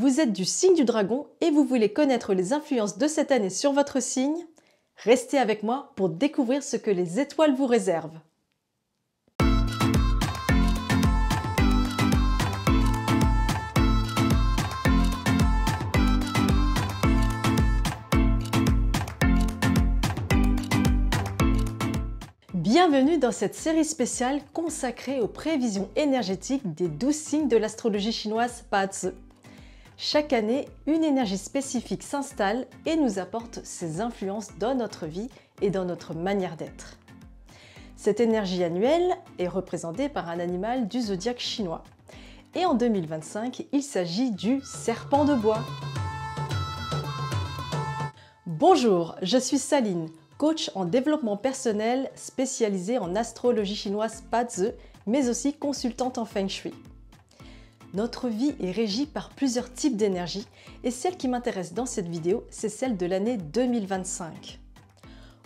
Vous êtes du signe du dragon et vous voulez connaître les influences de cette année sur votre signe? Restez avec moi pour découvrir ce que les étoiles vous réservent. Bienvenue dans cette série spéciale consacrée aux prévisions énergétiques des 12 signes de l'astrologie chinoise Bazi. Chaque année, une énergie spécifique s'installe et nous apporte ses influences dans notre vie et dans notre manière d'être. Cette énergie annuelle est représentée par un animal du zodiaque chinois. Et en 2025, il s'agit du serpent de bois. Bonjour, je suis Saline, coach en développement personnel spécialisée en astrologie chinoise Bazi, mais aussi consultante en Feng Shui. Notre vie est régie par plusieurs types d'énergie et celle qui m'intéresse dans cette vidéo, c'est celle de l'année 2025.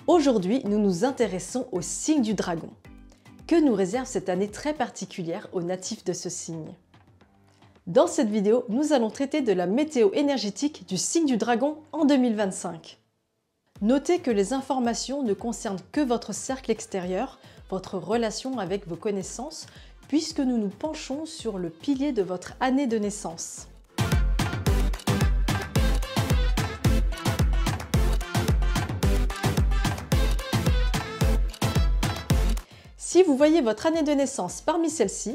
Aujourd'hui, nous nous intéressons au signe du dragon. Que nous réserve cette année très particulière aux natifs de ce signe? Dans cette vidéo, nous allons traiter de la météo énergétique du signe du dragon en 2025. Notez que les informations ne concernent que votre cercle extérieur, votre relation avec vos connaissances, puisque nous nous penchons sur le pilier de votre année de naissance. Si vous voyez votre année de naissance parmi celles-ci,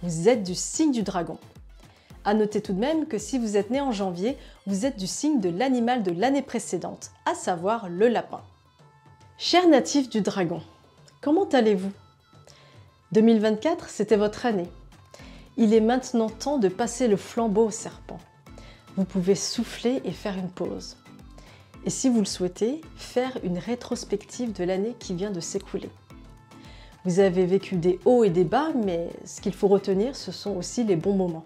vous êtes du signe du dragon. À noter tout de même que si vous êtes né en janvier, vous êtes du signe de l'animal de l'année précédente, à savoir le lapin. Chers natifs du dragon, comment allez-vous? 2024, c'était votre année. Il est maintenant temps de passer le flambeau au serpent. Vous pouvez souffler et faire une pause. Et si vous le souhaitez, faire une rétrospective de l'année qui vient de s'écouler. Vous avez vécu des hauts et des bas, mais ce qu'il faut retenir, ce sont aussi les bons moments.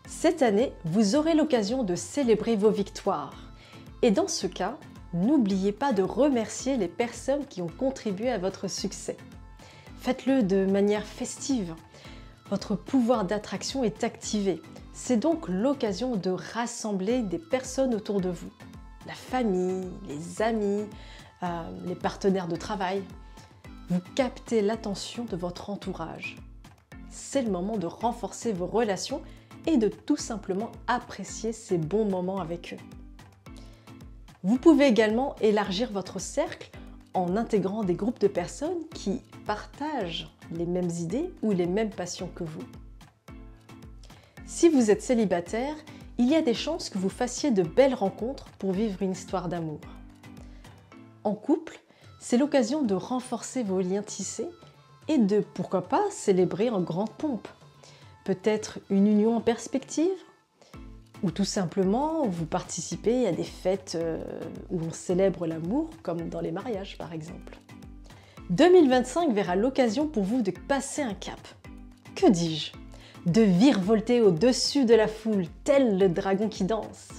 Cette année, vous aurez l'occasion de célébrer vos victoires. Et dans ce cas, n'oubliez pas de remercier les personnes qui ont contribué à votre succès. Faites-le de manière festive. Votre pouvoir d'attraction est activé. C'est donc l'occasion de rassembler des personnes autour de vous. La famille, les amis, les partenaires de travail. Vous captez l'attention de votre entourage. C'est le moment de renforcer vos relations et de tout simplement apprécier ces bons moments avec eux. Vous pouvez également élargir votre cercle en intégrant des groupes de personnes qui partagent les mêmes idées ou les mêmes passions que vous. Si vous êtes célibataire, il y a des chances que vous fassiez de belles rencontres pour vivre une histoire d'amour. En couple, c'est l'occasion de renforcer vos liens tissés et de, pourquoi pas, célébrer en grande pompe. Peut-être une union en perspective, ou tout simplement vous participez à des fêtes où on célèbre l'amour, comme dans les mariages par exemple. 2025 verra l'occasion pour vous de passer un cap. Que dis-je? De virevolter au-dessus de la foule, tel le dragon qui danse.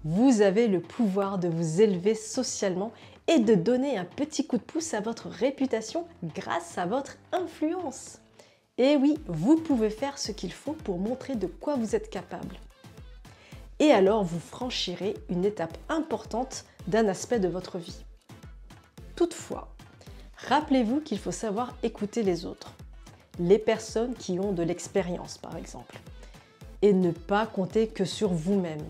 Vous avez le pouvoir de vous élever socialement et de donner un petit coup de pouce à votre réputation grâce à votre influence. Et oui, vous pouvez faire ce qu'il faut pour montrer de quoi vous êtes capable. Et alors, vous franchirez une étape importante d'un aspect de votre vie. Toutefois, rappelez-vous qu'il faut savoir écouter les autres, les personnes qui ont de l'expérience par exemple, et ne pas compter que sur vous-même.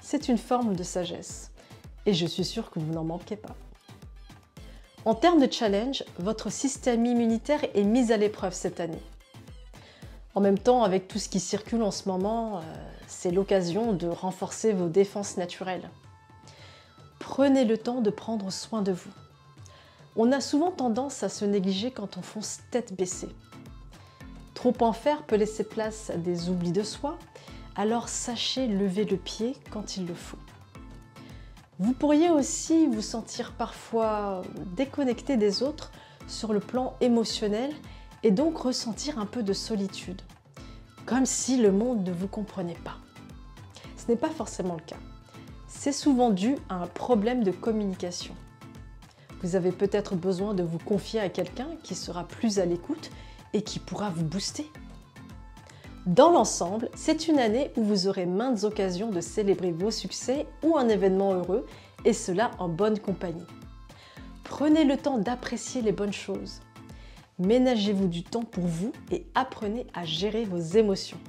C'est une forme de sagesse, et je suis sûre que vous n'en manquez pas. En termes de challenge, votre système immunitaire est mis à l'épreuve cette année. En même temps, avec tout ce qui circule en ce moment, c'est l'occasion de renforcer vos défenses naturelles. Prenez le temps de prendre soin de vous. On a souvent tendance à se négliger quand on fonce tête baissée. Trop en faire peut laisser place à des oublis de soi, alors sachez lever le pied quand il le faut. Vous pourriez aussi vous sentir parfois déconnecté des autres sur le plan émotionnel et donc ressentir un peu de solitude, comme si le monde ne vous comprenait pas. Ce n'est pas forcément le cas. C'est souvent dû à un problème de communication. Vous avez peut-être besoin de vous confier à quelqu'un qui sera plus à l'écoute et qui pourra vous booster. Dans l'ensemble, c'est une année où vous aurez maintes occasions de célébrer vos succès ou un événement heureux, et cela en bonne compagnie. Prenez le temps d'apprécier les bonnes choses. Ménagez-vous du temps pour vous et apprenez à gérer vos émotions.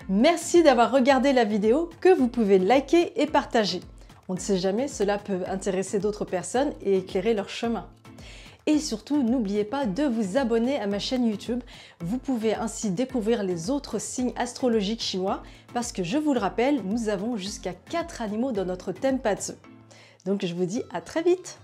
Merci d'avoir regardé la vidéo que vous pouvez liker et partager. On ne sait jamais, cela peut intéresser d'autres personnes et éclairer leur chemin. Et surtout, n'oubliez pas de vous abonner à ma chaîne YouTube. Vous pouvez ainsi découvrir les autres signes astrologiques chinois parce que je vous le rappelle, nous avons jusqu'à 4 animaux dans notre thème Patsu. Donc je vous dis à très vite!